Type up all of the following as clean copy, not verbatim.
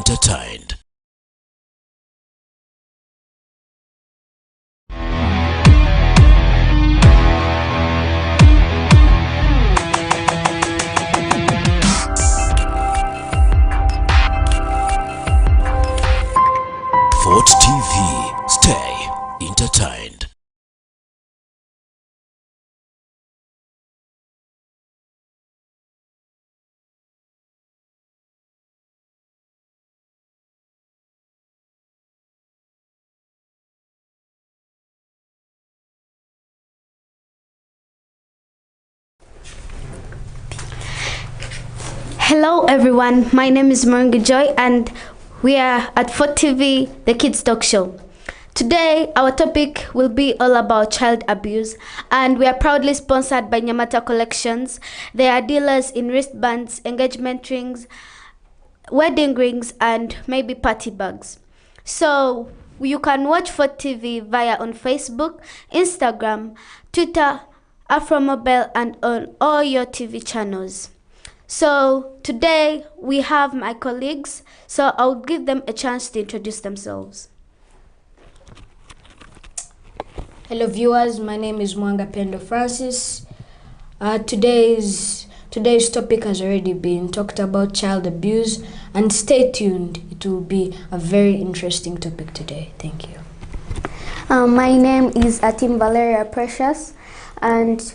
entertained. Fort TV, stay entertained. Hello everyone, my name is Moringa Joy and we are at Fort TV, the Kids Talk Show. Today, our topic will be all about child abuse, and we are proudly sponsored by Nyamata Collections. They are dealers in wristbands, engagement rings, wedding rings, and maybe party bags. So, you can watch Fort TV via on Facebook, Instagram, Twitter, Afromobile, and on all your TV channels. So today we have my colleagues, so I'll give them a chance to introduce themselves. Hello viewers, my name is Mwanga Pendo Francis. Today's topic has already been talked about, child abuse, and stay tuned. It will be a very interesting topic today. Thank you. My name is Atim Valeria Precious, and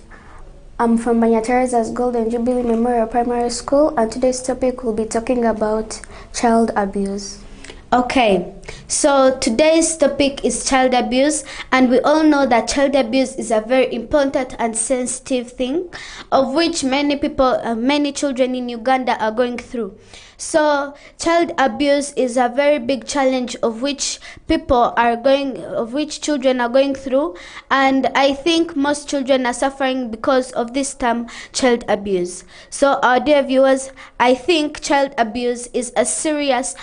I'm from Banyateresa's Golden Jubilee Memorial Primary School, and today's topic will be talking about child abuse. Okay, so today's topic is child abuse, and we all know that child abuse is a very important and sensitive thing, of which many children in Uganda are going through. So child abuse is a very big challenge of which children are going through, and I think most children are suffering because of this term child abuse. So our dear viewers, I think child abuse is a serious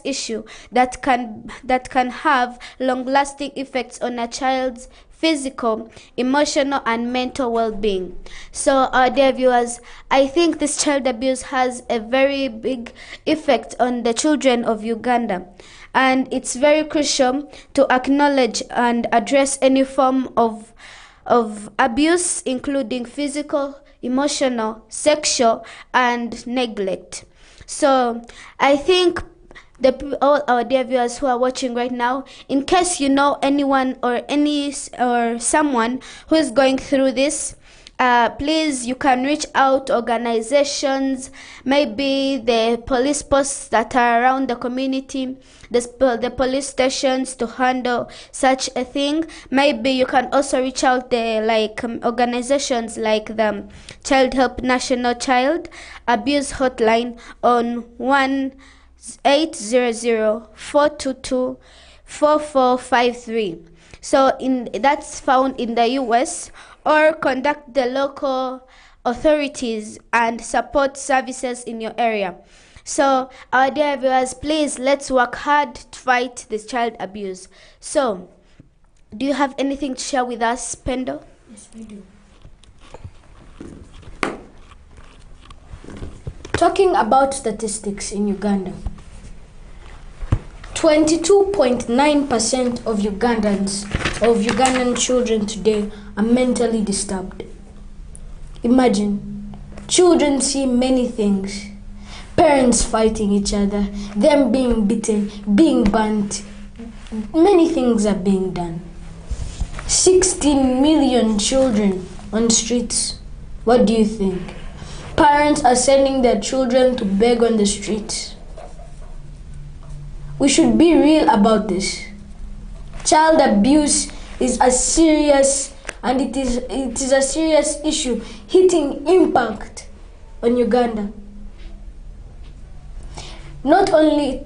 issue that can have long-lasting effects on a child's physical, emotional, and mental well-being. So, our dear viewers, I think this child abuse has a very big effect on the children of Uganda, and it's very crucial to acknowledge and address any form of abuse, including physical, emotional, sexual, and neglect. So I think all our dear viewers who are watching right now, in case you know anyone or someone who is going through this, please, you can reach out organizations, maybe the police posts that are around the community, the police stations to handle such a thing. Maybe you can also reach out organizations like the Child Help National Child Abuse Hotline on 1-800-422-4453. So that's found in the US, or contact the local authorities and support services in your area. So our dear viewers, please, let's work hard to fight this child abuse. So, do you have anything to share with us, Pendo? Yes, we do. Talking about statistics in Uganda, 22.9% of Ugandan children today are mentally disturbed. Imagine, children see many things. Parents fighting each other, them being beaten, being burnt. Many things are being done. 16 million children on streets. What do you think? Parents are sending their children to beg on the streets. We should be real about this. Child abuse is a serious, and it is a serious issue, hitting impact on Uganda. Not only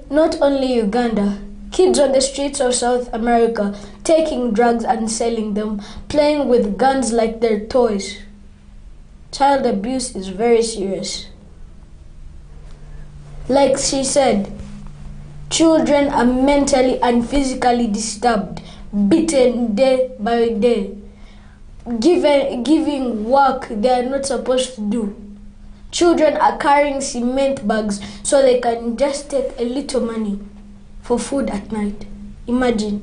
Uganda, kids on the streets of South America taking drugs and selling them, playing with guns like their toys. Child abuse is very serious. Like she said, children are mentally and physically disturbed, beaten day by day, giving work they are not supposed to do. Children are carrying cement bags so they can just take a little money for food at night. Imagine.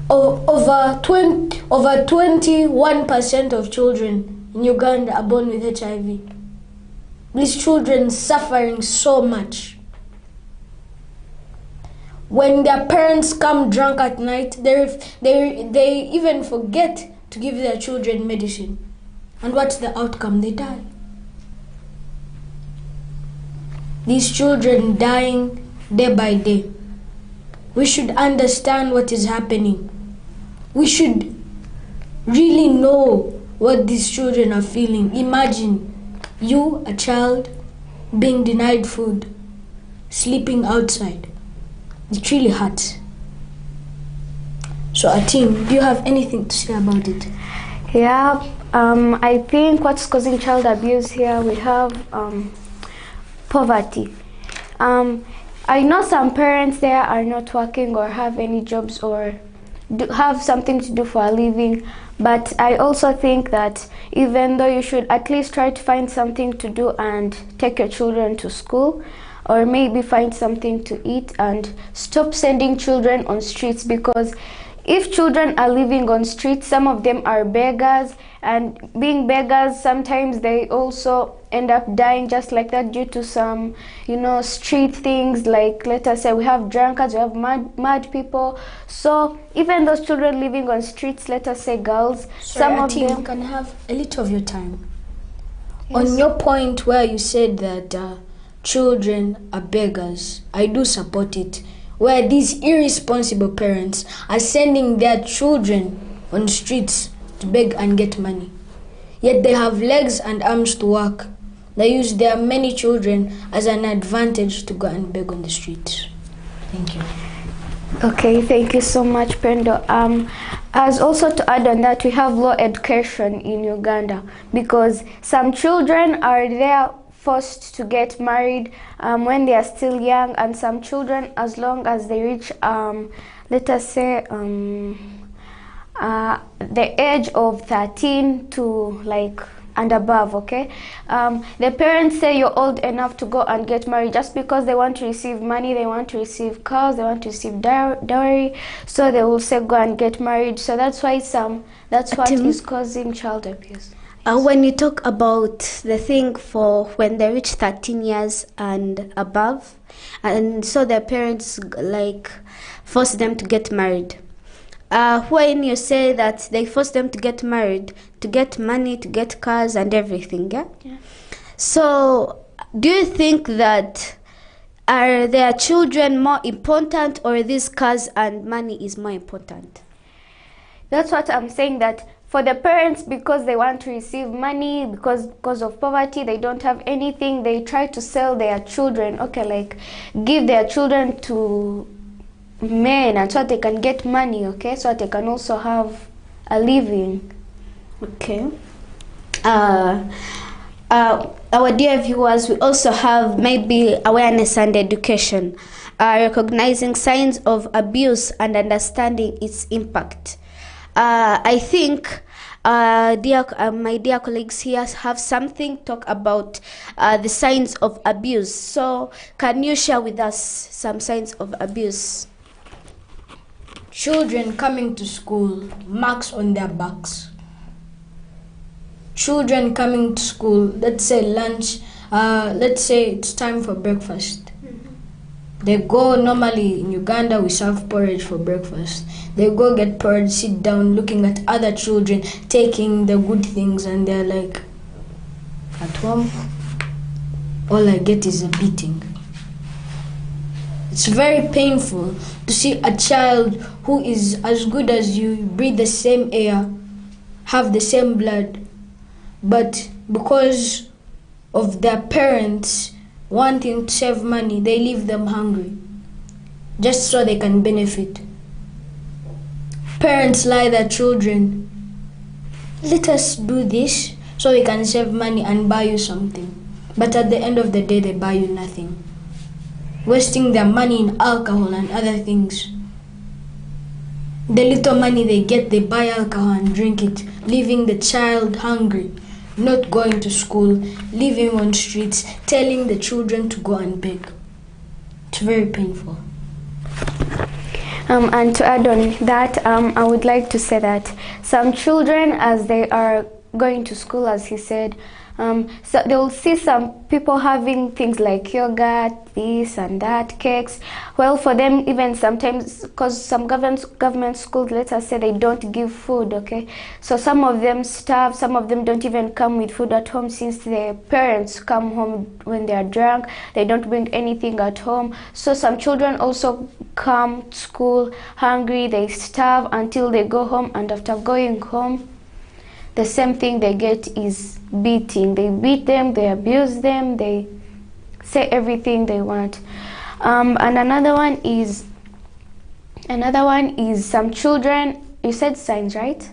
Over 21% of children in Uganda are born with HIV. These children suffering so much. When their parents come drunk at night, they even forget to give their children medicine. And what's the outcome? They die. These children dying day by day. We should understand what is happening. We should really know what these children are feeling. Imagine you, a child, being denied food, sleeping outside. It really hurts. So Atim, do you have anything to say about it? Yeah, I think what's causing child abuse here, we have poverty. I know some parents there are not working or have any jobs or have something to do for a living, but I also think that even though you should at least try to find something to do and take your children to school, or maybe find something to eat and stop sending children on streets, because if children are living on streets, some of them are beggars, and being beggars, sometimes they also end up dying just like that due to some, street things, like let us say we have drunkards, we have mad people. So even those children living on streets, let us say girls, some of them can have a little of your time. Yes. On your point where you said that children are beggars, I do support it. Where these irresponsible parents are sending their children on streets to beg and get money. Yet they have legs and arms to work. They use their many children as an advantage to go and beg on the streets. Thank you. Okay, thank you so much, Pendo. As also to add on that, we have low education in Uganda because some children are there forced to get married when they are still young, and some children, as long as they reach, let us say, the age of 13 to and above, okay? The parents say you're old enough to go and get married just because they want to receive money, they want to receive cars, they want to receive dowry, so they will say go and get married. So that's why that's what is causing child abuse. When you talk about the thing for when they reach 13 years and above, and so their parents force them to get married. When you say that they force them to get married, to get money, to get cars and everything, yeah? Yeah. So do you think that are their children more important, or these cars and money is more important? That's what I'm saying, that for the parents, because they want to receive money, because of poverty, they don't have anything, they try to sell their children, give their children to men, and so they can get money, okay, so they can also have a living. Okay. Our dear viewers, we also have maybe awareness and education, recognizing signs of abuse and understanding its impact. I think my dear colleagues here have something to talk about the signs of abuse. So can you share with us some signs of abuse? Children coming to school, marks on their backs. Children coming to school, let's say lunch, let's say it's time for breakfast. They go, normally in Uganda we serve porridge for breakfast. They go get porridge, sit down looking at other children taking the good things, and they're like, at home, all I get is a beating. It's very painful to see a child who is as good as you, breathe the same air, have the same blood, but because of their parents wanting to save money, they leave them hungry just so they can benefit. Parents lie their children, let us do this so we can save money and buy you something. But at the end of the day, they buy you nothing, wasting their money in alcohol and other things. The little money they get, they buy alcohol and drink it, leaving the child hungry, not going to school, living on streets, telling the children to go and beg. It's very painful. And to add on that, I would like to say that some children, as they are going to school, as he said, so they will see some people having things like yogurt, this and that, cakes. Well, for them, even sometimes, because some government schools, let us say, they don't give food, okay? So some of them starve, some of them don't even come with food at home, since their parents come home when they are drunk. They don't bring anything at home. So some children also come to school hungry, they starve until they go home, and after going home, the same thing they get is beating. They beat them, they abuse them, they say everything they want. And another one is some children, you said signs, right?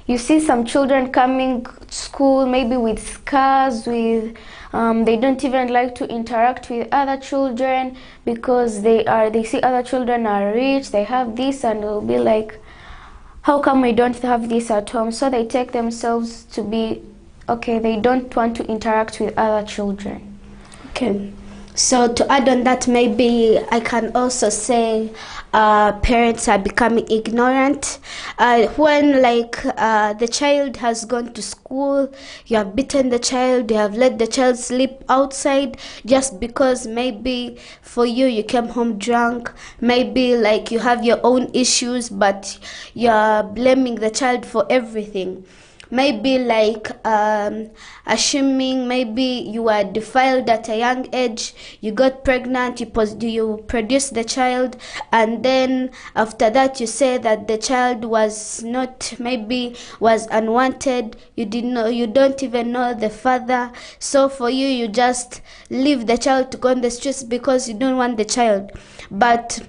You see some children coming to school maybe with scars, with they don't even like to interact with other children because they see other children are rich, they have this, and they'll be like, how come we don't have this at home? So they take themselves to be, okay, they don't want to interact with other children. Okay. So to add on that, maybe I can also say parents are becoming ignorant. When the child has gone to school, you have beaten the child, you have let the child sleep outside just because maybe for you came home drunk, maybe like you have your own issues, but you're blaming the child for everything. Maybe like assuming maybe you were defiled at a young age, you got pregnant, you produced the child, and then after that you say that the child was unwanted, you don't even know the father. So for you just leave the child to go on the streets because you don't want the child. But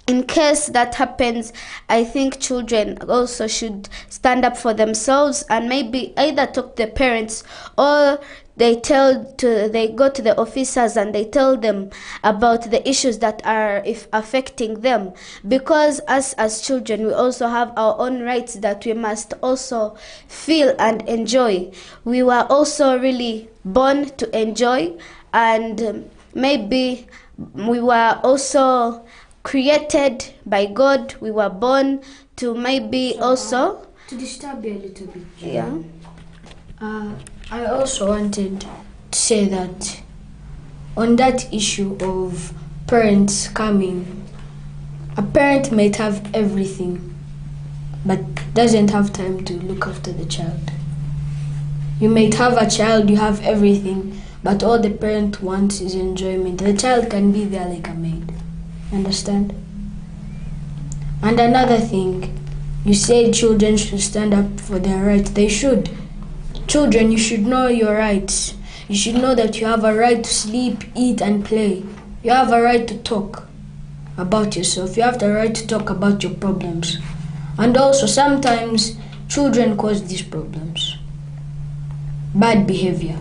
in case that happens, I think children also should stand up for themselves and maybe either talk to the parents, or they go to the officers and they tell them about the issues that are affecting them. Because us as children, we also have our own rights that we must also feel and enjoy. We were also really born to enjoy, and maybe we were also created by God. We were born to maybe also to disturb you a little bit. Yeah. I also wanted to say that on that issue of parents coming, a parent might have everything but doesn't have time to look after the child. You might have a child, you have everything, but all the parent wants is enjoyment. The child can be there like a maid. Understand? And another thing, you say children should stand up for their rights. They should. Children, you should know your rights. You should know that you have a right to sleep, eat, and play. You have a right to talk about yourself. You have the right to talk about your problems. And also, sometimes children cause these problems. Bad behavior.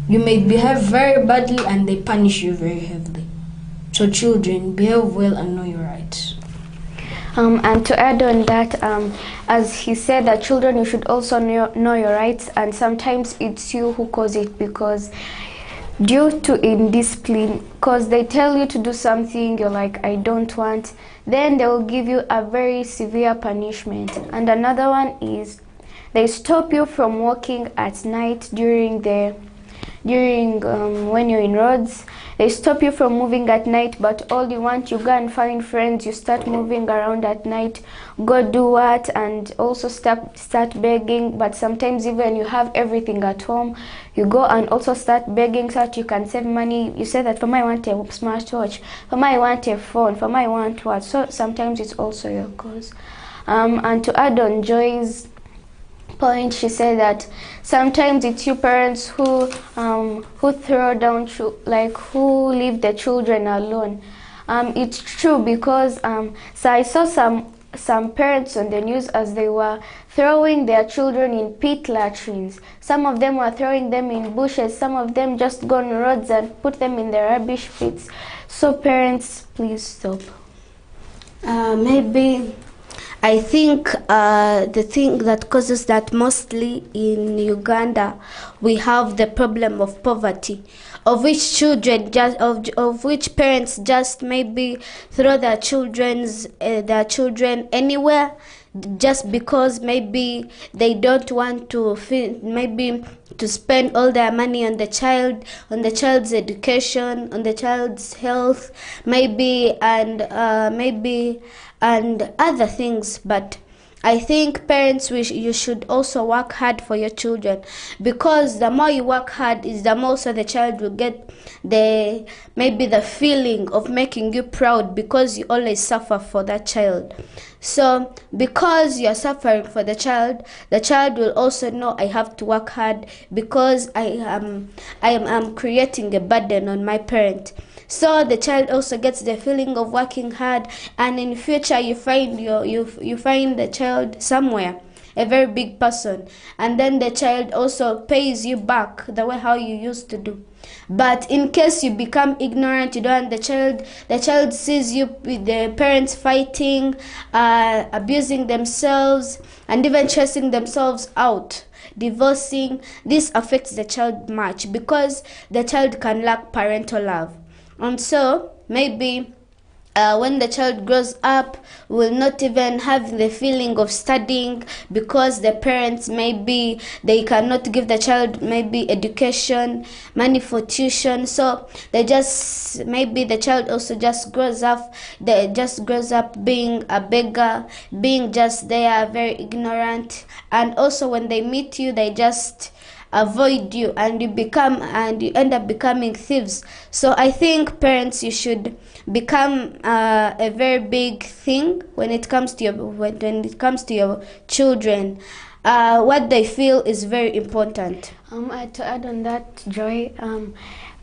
You may behave very badly and they punish you very heavily. So children, behave well and know your rights. And to add on that, as he said, that children, you should also know your rights, and sometimes it's you who cause it, because due to indiscipline, because they tell you to do something, you're like, I don't want, then they will give you a very severe punishment. And another one is they stop you from walking at night during when you're in roads. They stop you from moving at night, but all you want, you go and find friends, you start moving around at night, go do what, and also start begging. But sometimes even you have everything at home, you go and also start begging so that you can save money. You say that, for me I want a smartwatch, for me I want a phone, for me I want what. So sometimes it's also your cause. And to add on Joy's point, she said that sometimes it's you parents who throw down, who leave the children alone. It's true, because so I saw some parents on the news as they were throwing their children in pit latrines. Some of them were throwing them in bushes. Some of them just go on roads and put them in the rubbish pits. So parents, please stop. Maybe I think the thing that causes that mostly in Uganda, we have the problem of poverty, of which of which parents just maybe throw their children anywhere, just because maybe they don't want to maybe to spend all their money on the child's education, on the child's health, maybe and other things. But I think parents, you should also work hard for your children, because the more you work hard is the more so the child will get the feeling of making you proud, because you always suffer for that child. So because you're suffering for the child will also know, I have to work hard because I am creating a burden on my parent. So the child also gets the feeling of working hard, and in future you find you find the child somewhere, a very big person, and then the child also pays you back the way how you used to do. But in case you become ignorant, you don't, the child sees you with the parents fighting, abusing themselves, and even chasing themselves out, divorcing. This affects the child much, because the child can lack parental love. And so maybe when the child grows up, will not even have the feeling of studying, because the parents maybe they cannot give the child maybe education, money for tuition. So they just, maybe the child also just grows up being a beggar, being just there, very ignorant. And also when they meet you, they just avoid you, and you end up becoming thieves. So I think parents, you should become a very big thing when it comes to your children. What they feel is very important. To add on that, Joy,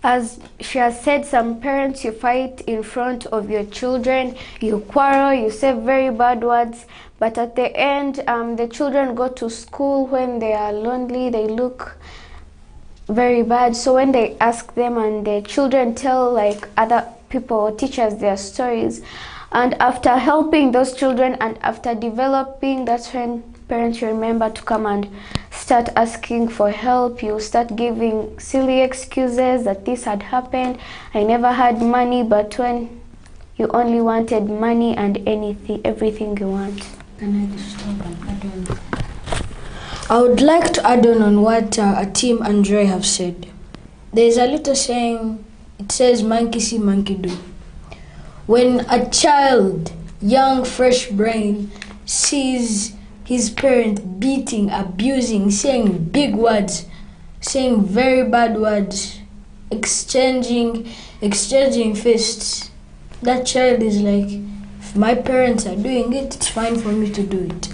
as she has said, some parents, you fight in front of your children, you quarrel, you say very bad words, but at the end, the children go to school when they are lonely, they look very bad. So when they ask them, and the children tell like other people or teachers their stories, and after helping those children and after developing, that's when parents remember to come and start asking for help. You start giving silly excuses that this had happened, I never had money, but when you only wanted money and everything you want. Can I just stop and add on? I would like to add on what Atim and Joy have said. There's a little saying, it says monkey see, monkey do. When a child, young, fresh brain, sees his parent beating, abusing, saying big words, saying very bad words, exchanging fists, that child is like, if my parents are doing it, it's fine for me to do it.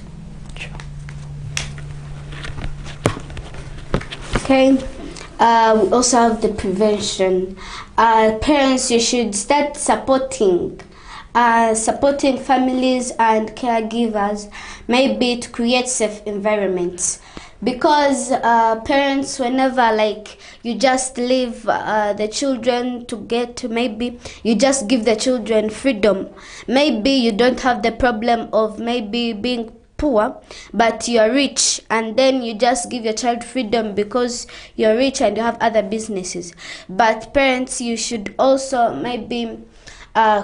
Okay. We also have the prevention. Parents, you should start supporting families and caregivers, maybe to create safe environments. Because parents, whenever like you just leave the children to get, maybe you just give the children freedom. Maybe you don't have the problem of maybe being poor, but you're rich, and then you just give your child freedom because you're rich and you have other businesses. But parents, you should also maybe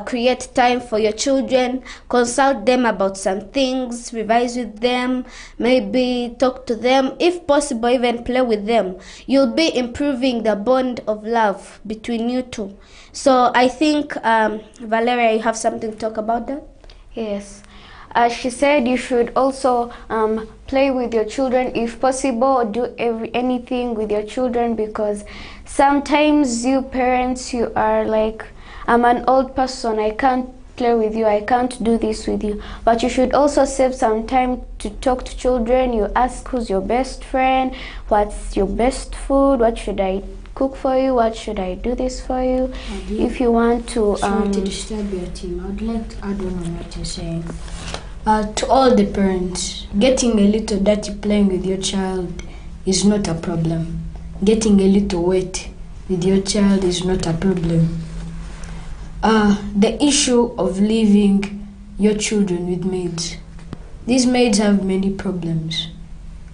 create time for your children, consult them about some things, revise with them, maybe talk to them, if possible even play with them. You'll be improving the bond of love between you two. So I think Valeria, you have something to talk about that? Yes. As she said, you should also play with your children if possible, do anything with your children, because sometimes you parents, you are like, I'm an old person, I can't play with you, I can't do this with you. But you should also save some time to talk to children. You ask who's your best friend, what's your best food, what should I cook for you, what should I do this for you. If you want to... Sorry to disturb your team, I would like to add on what you're saying. To all the parents, getting a little dirty playing with your child is not a problem. Getting a little wet with your child is not a problem. The issue of leaving your children with maids, These maids have many problems.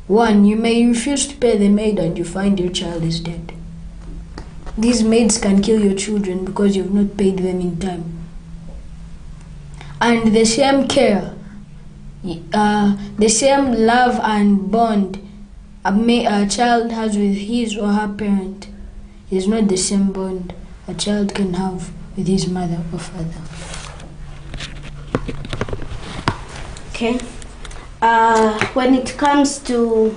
One, you may refuse to pay the maid and you find your child is dead. These maids can kill your children because you've not paid them in time. And the same care, the same love and bond a child has with his or her parent is not the same bond a child can have with his mother or father. Okay. When it comes to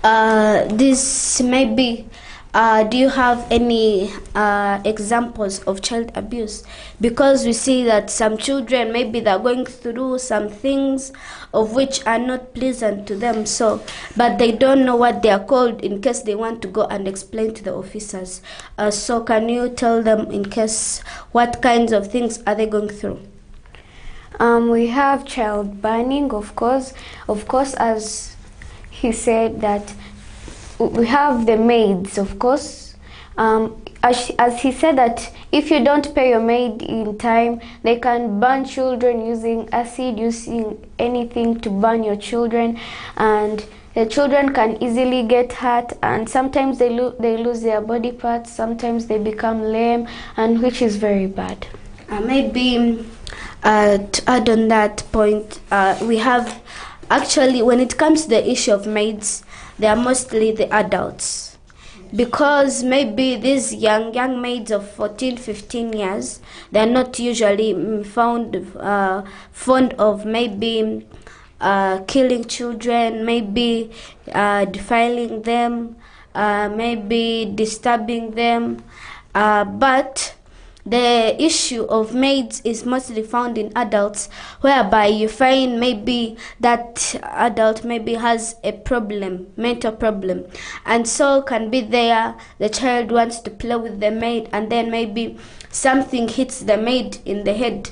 this, maybe do you have any examples of child abuse? Because we see that some children, maybe they're going through some things of which are not pleasant to them, but they don't know what they are called in case they want to go and explain to the officers. So can you tell them in case what kinds of things are they going through? We have child burning, of course, as he said that we have the maids, of course. As he said that if you don't pay your maid in time, they can burn children using acid, using anything to burn your children, and the children can easily get hurt, and sometimes they lose their body parts, sometimes they become lame, and which is very bad. Maybe to add on that point, we have actually, when it comes to the issue of maids, they are mostly the adults, because maybe these young maids of 14, 15 years, they are not usually found fond of maybe killing children, maybe defiling them, maybe disturbing them, but the issue of maids is mostly found in adults, whereby you find maybe that adult maybe has a problem, mental problem, and so can be there, the child wants to play with the maid, and then maybe something hits the maid in the head,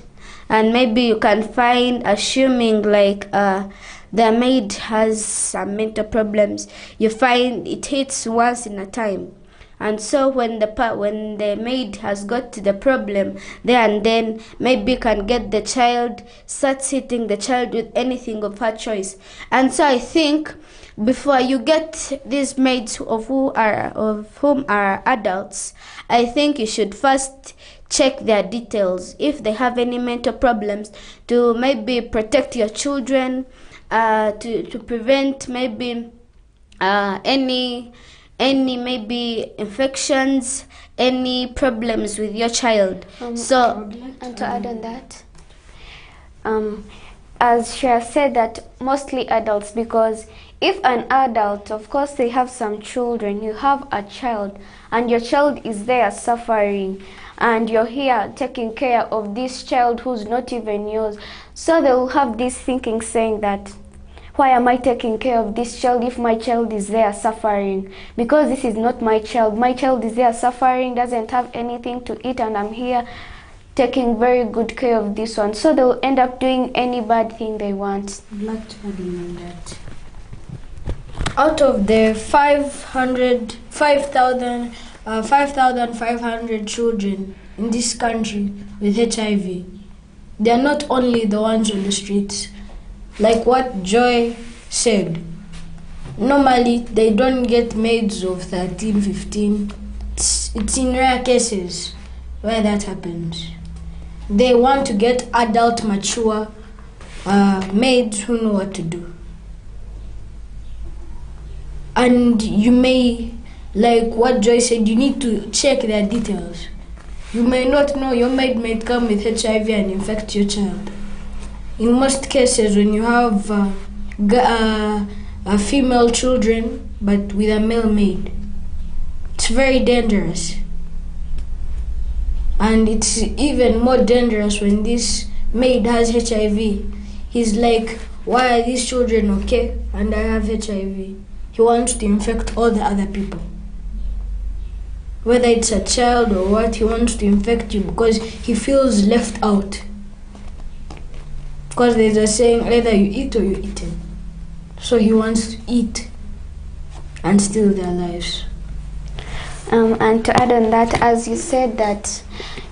and maybe you can find, assuming like the maid has some mental problems, you find it hits once in a time. And so when the maid has got to the problem there and then, maybe can get the child, starts hitting the child with anything of her choice. And so I think before you get these maids of whom are adults, I think you should first check their details, if they have any mental problems, to maybe protect your children, to prevent maybe any maybe infections, any problems with your child. And to add on that, as she has said, that mostly adults, because if an adult, of course they have some children, you have a child and your child is there suffering, and you're here taking care of this child who's not even yours, so they will have this thinking saying that, why am I taking care of this child if my child is there suffering? Because this is not my child. My child is there suffering, doesn't have anything to eat, and I'm here taking very good care of this one. So they'll end up doing any bad thing they want. I'd like to add on that. Out of the 5,500 children in this country with HIV, they are not only the ones on the streets. Like what Joy said, normally they don't get maids of 13, 15. It's in rare cases where that happens. They want to get adult, mature maids who know what to do. And you may, like what Joy said, you need to check their details. You may not know your maid may come with HIV and infect your child. In most cases, when you have female children but with a male maid, it's very dangerous. And it's even more dangerous when this maid has HIV. He's like, why are these children okay and I have HIV? He wants to infect all the other people. Whether it's a child or what, he wants to infect you because he feels left out. Because there's a saying, either you eat or you're eaten. So he wants to eat and steal their lives. And to add on that, as you said, that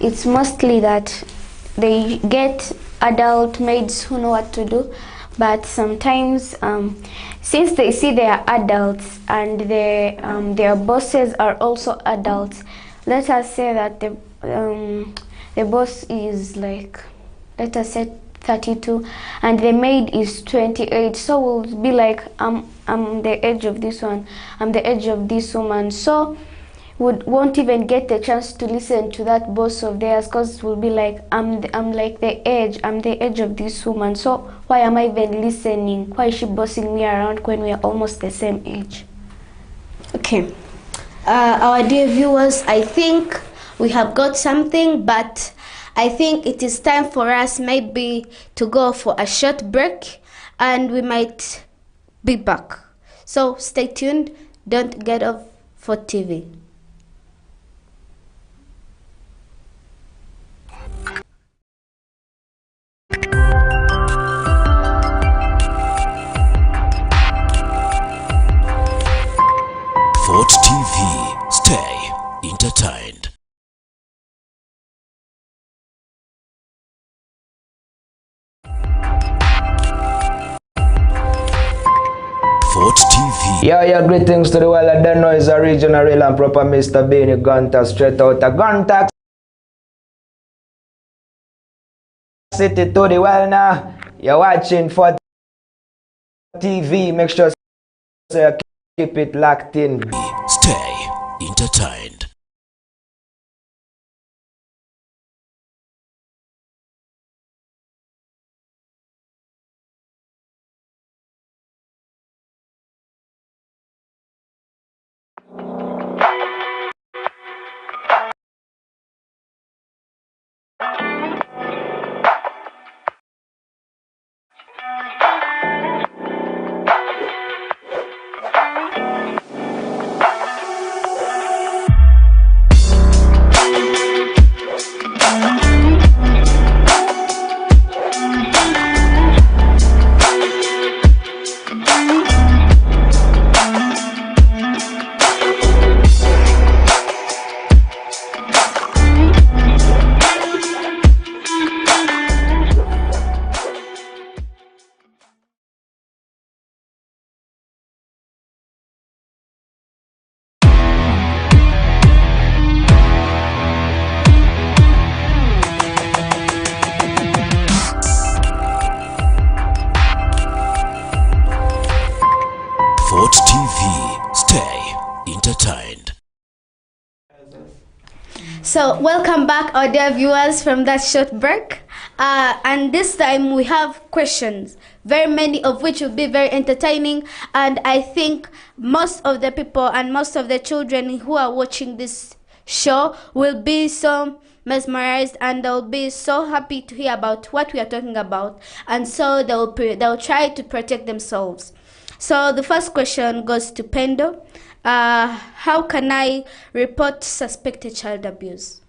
it's mostly that they get adult maids who know what to do, but sometimes since they see they are adults and their bosses are also adults, let us say that the boss is like, let us say 32 and the maid is 28, so we'll be like, I'm the age of this one, I'm the age of this woman, so won't even get the chance to listen to that boss of theirs, because we'll be like, I'm the age of this woman, so why am I even listening? Why is she bossing me around when we are almost the same age? Okay, our dear viewers, I think we have got something, but I think it is time for us maybe to go for a short break, and we might be back. So stay tuned, don't get off Fort TV. Fort TV. Stay entertained. Fort TV. Yo, greetings to the world. I don't know it's a regional real and proper Mr. Beanie Gunter, straight out of Gunter City to the world now. You're watching Fort TV. Make sure you keep it locked in. Stay entertained. Fort TV. Stay entertained. So welcome back, our dear viewers, from that short break. And this time we have questions, very many of which will be very entertaining, and I think most of the people and most of the children who are watching this show will be so mesmerized, and they'll be so happy to hear about what we are talking about, and so they'll try to protect themselves. So the first question goes to Pendo. How can I report suspected child abuse?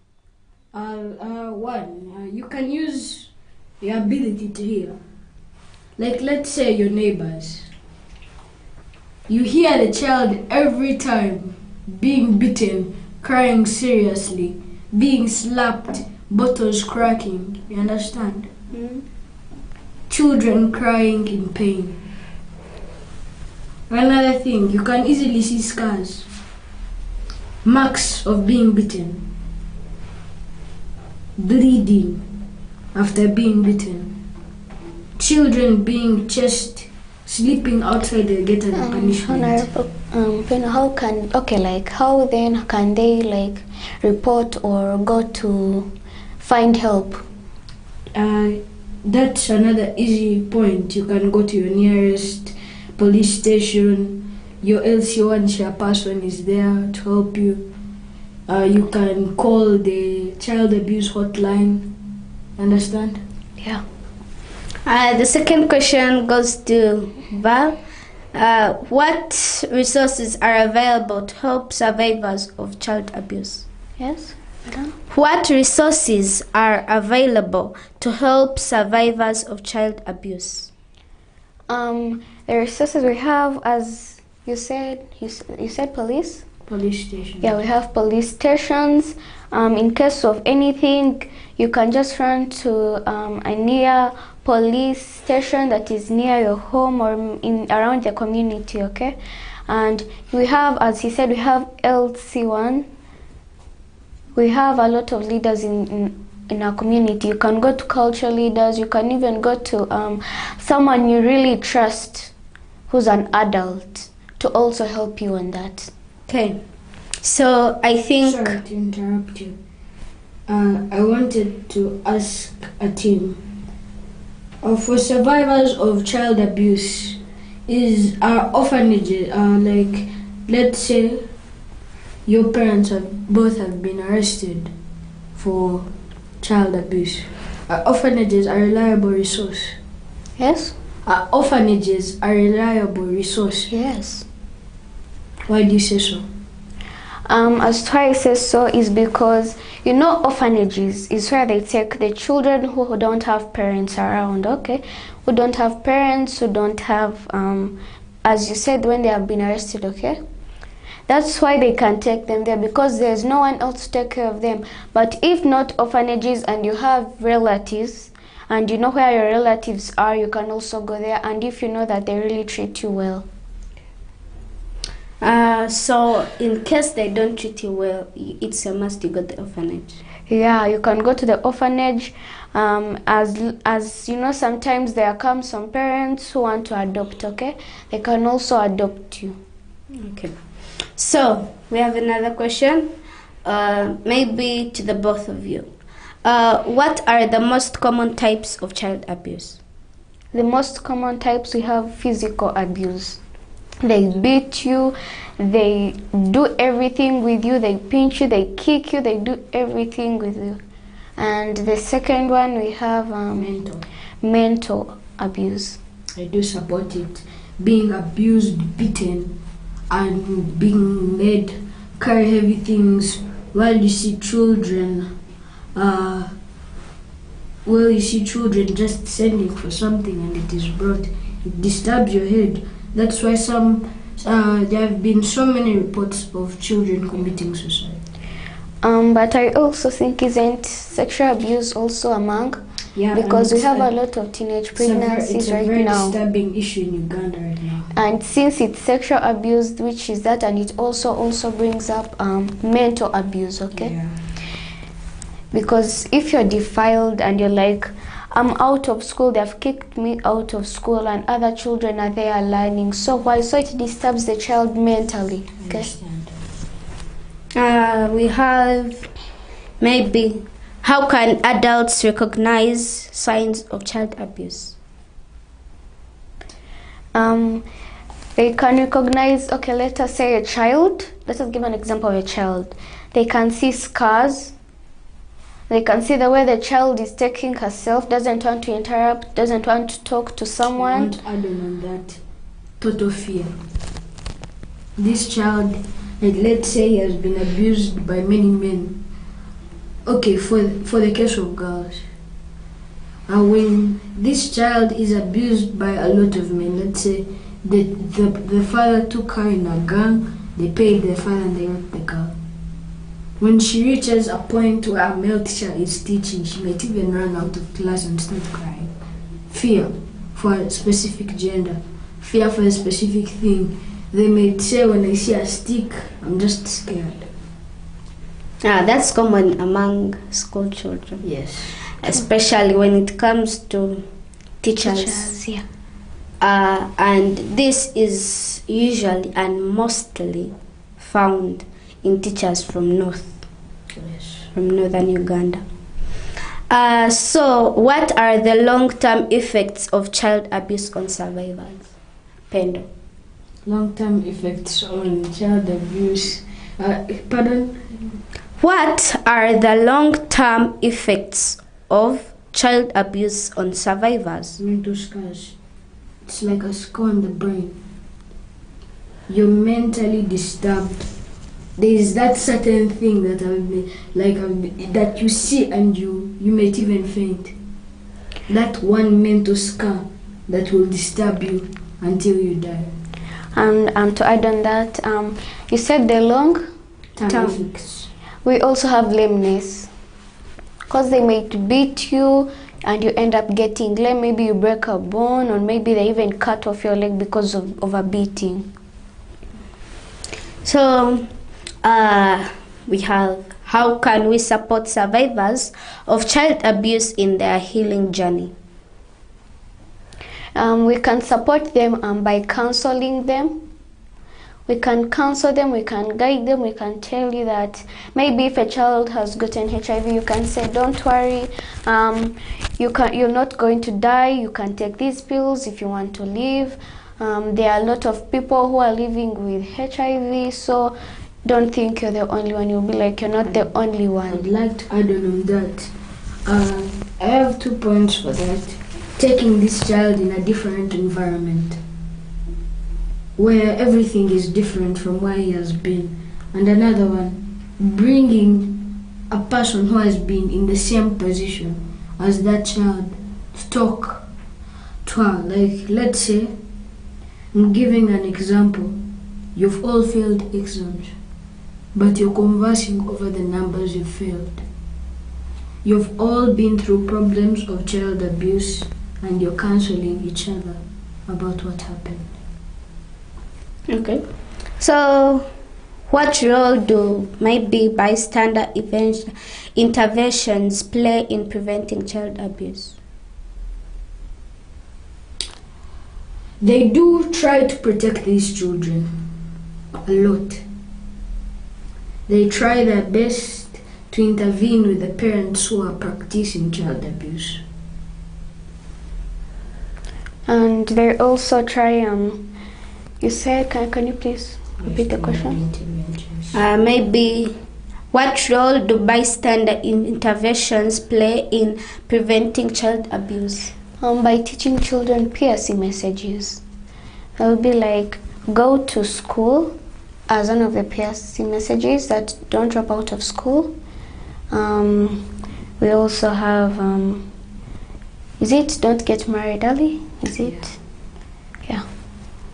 One, you can use your ability to hear. Like, let's say your neighbors. You hear the child every time being beaten, crying seriously, being slapped, bottles cracking. You understand? Mm. Children crying in pain. Another thing, you can easily see scars, marks of being beaten, bleeding after being beaten, children being chased, sleeping outside the gate as a punishment. How then can they report or go to find help? That's another easy point. You can go to your nearest police station. Your LC1 chairperson is there to help you. You can call the child abuse hotline. Understand? Yeah. The second question goes to Val. What resources are available to help survivors of child abuse? Yes. What resources are available to help survivors of child abuse? The resources we have, as you said, you said police? Police station. Yeah, we have police stations. In case of anything, you can just run to a near police station that is near your home or in around the community, okay? And we have, as he said, we have LC1. We have a lot of leaders in our community. You can go to cultural leaders, you can even go to someone you really trust who's an adult to also help you on that. Okay, so I think... Sorry to interrupt you. I wanted to ask a team. For survivors of child abuse, are orphanages, like, let's say your parents both have been arrested for child abuse. Orphanages are a reliable resource. Yes? Orphanages are a reliable resource. Yes. Why do you say so? As to why I say so is because, you know, orphanages is where they take the children who don't have parents around, okay? Who don't have parents, who don't have, as you said, when they have been arrested, okay? That's why they can take them there, because there's no one else to take care of them. But if not orphanages and you have relatives, and you know where your relatives are, you can also go there, and if you know that they really treat you well. So in case they don't treat you well, it's a must you go to the orphanage. Yeah, you can go to the orphanage. As you know, sometimes there come some parents who want to adopt, okay? They can also adopt you. Okay. So we have another question, maybe to the both of you. What are the most common types of child abuse? The most common types, we have physical abuse. They beat you, they do everything with you, they pinch you, they kick you, they do everything with you. And the second one, we have mental abuse. I do support it. Being abused, beaten, and being made carry heavy things while you see children just sending for something and it is brought. It disturbs your head. That's why there have been so many reports of children committing suicide. But I also think isn't sexual abuse also among? Yeah, because we have a lot of teenage pregnancies right now. It's a very disturbing issue in Uganda right now. And since it's sexual abuse, which is that, and it also brings up mental abuse, okay? Yeah. Because if you're defiled and you're like, I'm out of school, they've kicked me out of school, and other children are there learning. So why? So it disturbs the child mentally. Okay. We have maybe, how can adults recognize signs of child abuse? They can recognize, okay, let us say a child. Let us give an example of a child. They can see scars. They can see the way the child is taking herself, doesn't want to interrupt, doesn't want to talk to someone. I want to add on that. Total fear. This child, let's say he has been abused by many men. Okay, for the case of girls. And when this child is abused by a lot of men, let's say the father took her in a gang, they paid the father and they raped the girl. When she reaches a point where a male teacher is teaching, she might even run out of class and start crying. Fear for a specific gender, fear for a specific thing. They might say, when I see a stick, I'm just scared. That's common among school children. Yes. Especially when it comes to teachers. Yeah. And this is usually and mostly found in teachers from from northern Uganda. So what are the long-term effects of child abuse on survivors? Pendo. Long-term effects on child abuse. Pardon? What are the long-term effects of child abuse on survivors? Mental scars. It's like a scar on the brain. You're mentally disturbed. There is that certain thing that that you see and you might even faint. That one mental scar that will disturb you until you die. And to add on that, you said the long term effects. We also have lameness, because they might beat you, and you end up getting lame. Maybe you break a bone, or maybe they even cut off your leg because of a beating. So we have, how can we support survivors of child abuse in their healing journey? We can support them by counseling them. We can counsel them, we can guide them, we can tell you that maybe if a child has gotten HIV, you can say, don't worry, you're not going to die, you can take these pills if you want to live. There are a lot of people who are living with HIV, so don't think you're the only one. You'll be like, you're not the only one. I'd like to add on that. I have 2 points for that. Taking this child in a different environment, where everything is different from where he has been. And another one, bringing a person who has been in the same position as that child to talk to her. Like, let's say, I'm giving an example. You've all failed exams, but you're conversing over the numbers you failed. You've all been through problems of child abuse, and you're counseling each other about what happened. Okay. So what role do maybe bystander interventions play in preventing child abuse? They do try to protect these children a lot. They try their best to intervene with the parents who are practicing child abuse. And they also try, you said, can you please repeat the question? Maybe what role do bystander interventions play in preventing child abuse? By teaching children PRC messages. It will be like, go to school as one of the PRC messages, that don't drop out of school. We also have, is it don't get married early? Is it? Yeah.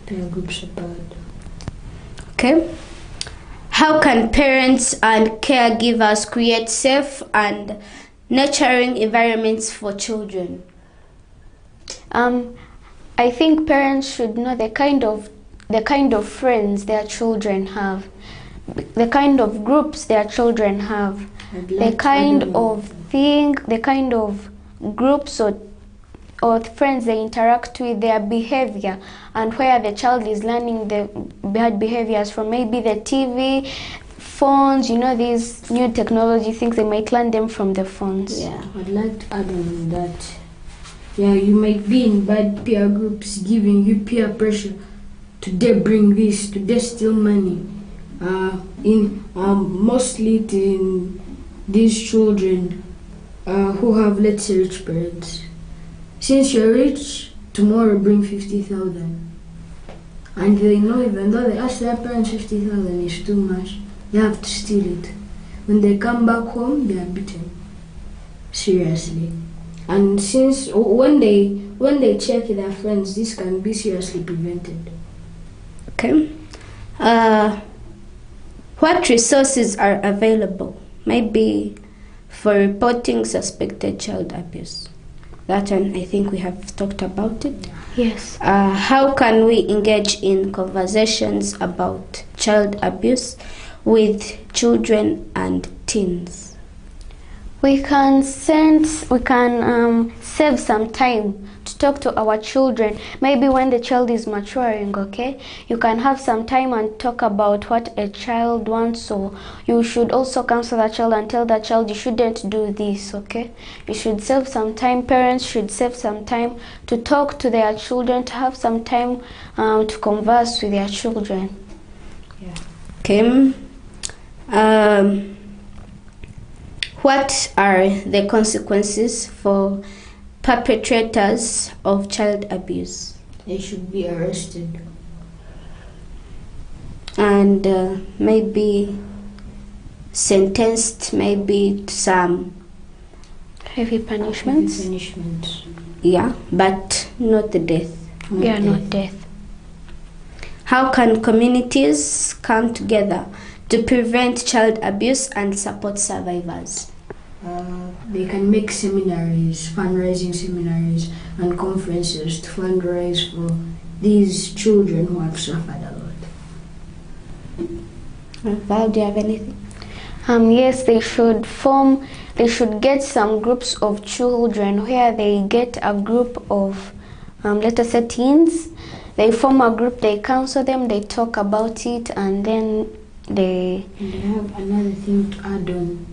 Peer groups about. Okay. How can parents and caregivers create safe and nurturing environments for children? I think parents should know the kind of friends their children have, the kind of groups their children have, the kind of groups or friends they interact with, their behavior, and where the child is learning the bad behaviors from. Maybe the TV, phones, these new technology things, they might learn them from the phones. Yeah, I'd like to add on that. Yeah, you might be in bad peer groups giving you peer pressure. Today bring this, today steal money. Mostly in these children who have, let's say, rich parents. Since you're rich, tomorrow bring 50,000. And they know, even though they ask their parents 50,000 is too much, they have to steal it. When they come back home, they are beaten. Seriously. And since when they check their friends, this can be seriously prevented. Okay. What resources are available, maybe for reporting suspected child abuse? That one, I think we have talked about it. Yes. How can we engage in conversations about child abuse with children and teens? We can save some time to talk to our children. Maybe when the child is maturing, okay? You can have some time and talk about what a child wants. So you should also counsel that child and tell that child you shouldn't do this, okay? You should save some time. Parents should save some time to talk to their children, to have some time to converse with their children. Yeah. Okay. What are the consequences for perpetrators of child abuse? They should be arrested. And maybe sentenced, maybe to some Heavy punishments? Punishments. yeah, but not the death. Yeah, not death. How can communities come together to prevent child abuse and support survivors? They can make seminaries, fundraising seminaries, and conferences to fundraise for these children who have suffered a lot. Val, do you have anything? Yes, they should get some groups of children where they get a group of, let us say, teens. They form a group, they counsel them, they talk about it, and then they have another thing to add on,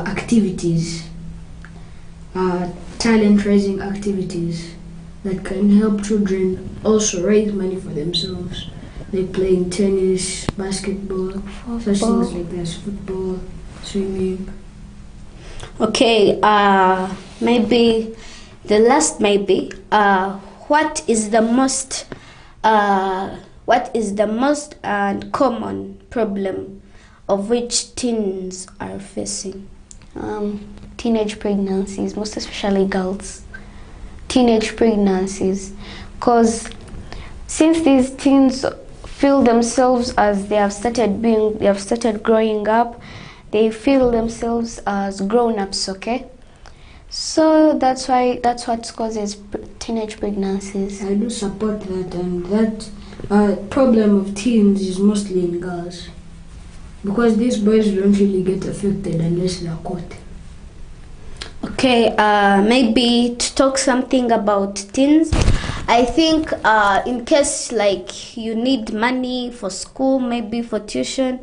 activities, talent raising activities that can help children also raise money for themselves. Like playing tennis, basketball, such things like this, football, swimming. Okay, maybe the last what is the most common problem of which teens are facing? Teenage pregnancies, most especially girls. Teenage pregnancies, because since these teens feel themselves as they have started growing up, they feel themselves as grown-ups, okay? So that's what causes teenage pregnancies. I do support that, and that problem of teens is mostly in girls, because these boys don't really get affected unless they're caught. Okay, maybe to talk something about teens. I think in case like you need money for school, maybe for tuition,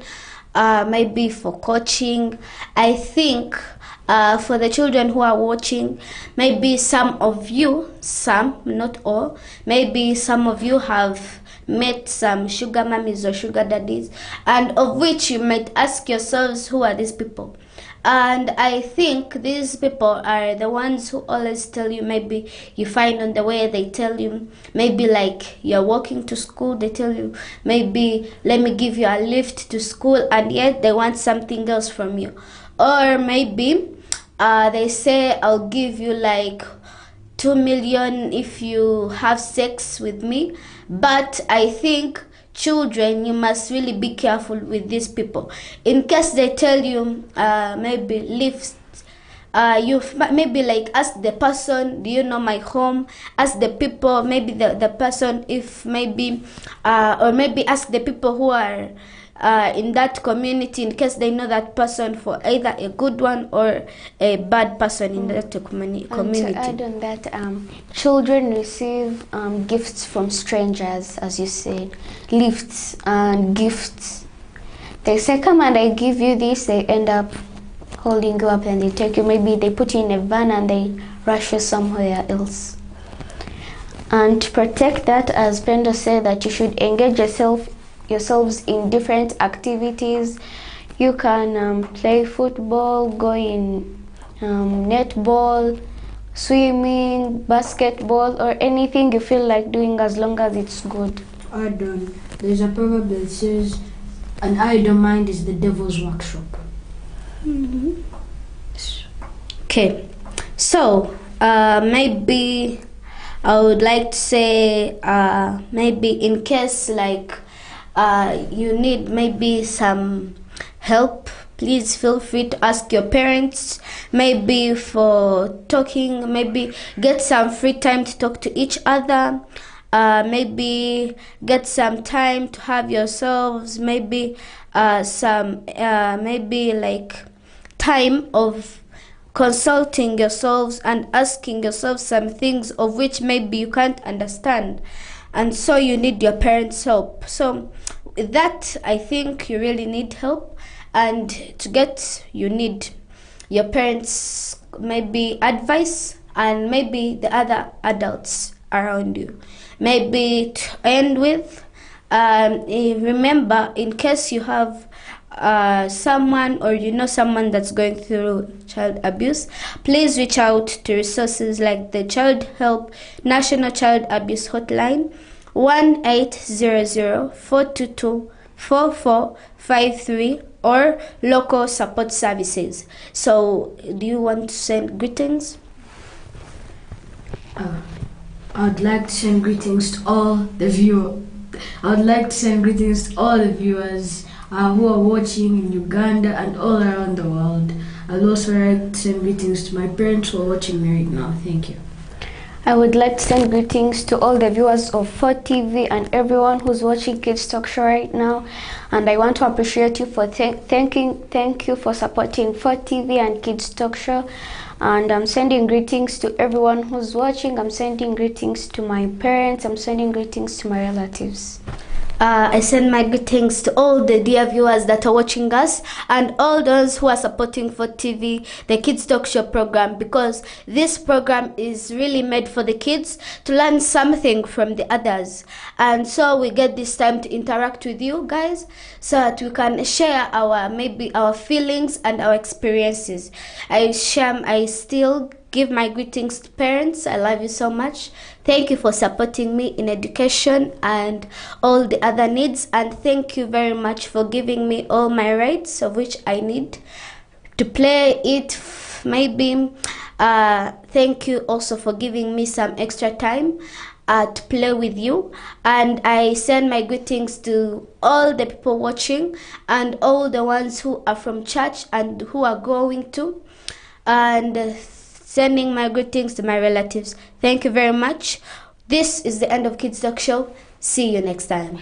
maybe for coaching, I think for the children who are watching, maybe some of you, not all, maybe some of you have met some sugar mummies or sugar daddies, and of which you might ask yourselves, who are these people? And I think these people are the ones who always tell you, maybe you find on the way, they tell you, maybe like you're walking to school, they tell you, maybe let me give you a lift to school, and yet they want something else from you. Or maybe they say, I'll give you like 2 million if you have sex with me. But I think children, you must really be careful with these people. In case they tell you maybe lift, you maybe like ask the person, do you know my home? Ask the people, maybe the person, if maybe or maybe ask the people who are in that community, in case they know that person, for either a good one or a bad person in that community. And to add on that, children receive gifts from strangers, as you said, lifts and gifts. They say, come and I give you this. They end up holding you up and they take you. Maybe they put you in a van and they rush you somewhere else. And to protect that, as Brenda said, that you should engage yourselves in different activities. You can play football, go in netball, swimming, basketball, or anything you feel like doing, as long as it's good. There's a proverb that says, an idle mind is the devil's workshop. Mm-hmm. Okay, so maybe I would like to say, maybe in case like you need maybe some help, please feel free to ask your parents, maybe for talking, maybe get some free time to talk to each other, maybe get some time to have yourselves, maybe maybe like time of consulting yourselves and asking yourselves some things of which maybe you can't understand, and so you need your parents' help. So with that, I think you really need help, and to get, you need your parents' maybe advice, and maybe the other adults around you. Maybe to end with, remember, in case you have someone, or you know someone that's going through child abuse, please reach out to resources like the Child Help National Child Abuse Hotline, 1-800-422-4453, or local support services. So, do you want to send greetings? I'd like to send greetings to all the viewers. I'd like to send greetings to all the viewers who are watching in Uganda and all around the world. I'd also like to send greetings to my parents who are watching me right now. Thank you. I would like to send greetings to all the viewers of Fort TV and everyone who's watching Kids Talk Show right now. And I want to appreciate you for thank you for supporting Fort TV and Kids Talk Show. And I'm sending greetings to everyone who's watching. I'm sending greetings to my parents. I'm sending greetings to my relatives. I send my greetings to all the dear viewers that are watching us and all those who are supporting Fort TV, the Kids Talk Show program, because this program is really made for the kids to learn something from the others. And so we get this time to interact with you guys so that we can share our feelings and our experiences. I still give my greetings to parents. I love you so much. Thank you for supporting me in education and all the other needs, and thank you very much for giving me all my rights of which I need to play it. Maybe thank you also for giving me some extra time to play with you. And I send my greetings to all the people watching and all the ones who are from church and who are going to, and sending my greetings to my relatives. Thank you very much. This is the end of Kids Talk Show. See you next time.